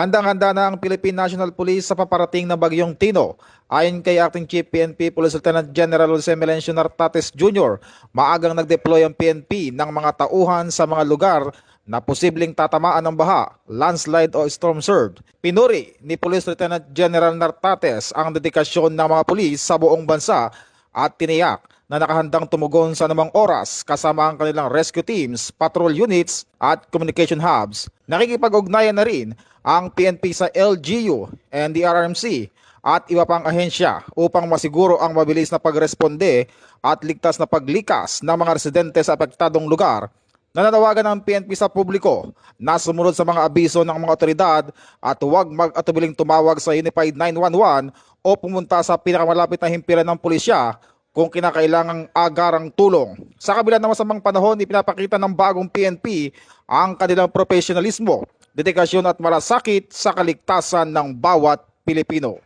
Handang-handa na ang Philippine National Police sa paparating na bagyong Tino. Ayon kay Acting Chief PNP Police Lieutenant General Jose Melencio Nartates Jr., maagang nag-deploy ang PNP ng mga tauhan sa mga lugar na posibleng tatamaan ng baha, landslide o storm surge. Pinuri ni Police Lieutenant General Nartates ang dedikasyon ng mga pulis sa buong bansa at tiniyak na nakahandang tumugon sa anumang oras kasama ang kanilang rescue teams, patrol units at communication hubs. Nakikipag-ugnayan na rin ang PNP sa LGU and the RRMC at iba pang ahensya upang masiguro ang mabilis na pagresponde at ligtas na paglikas ng mga residente sa apektadong lugar. Nananawagan ang PNP sa publiko na sumunod sa mga abiso ng mga otoridad at huwag mag-atubiling tumawag sa Unified 911 o pumunta sa pinakamalapit na himpilan ng pulisya kung kinakailangang agarang tulong. Sa kabila ng masamang panahon, ipinapakita ng bagong PNP ang kanilang profesionalismo, dedikasyon at malasakit sa kaligtasan ng bawat Pilipino.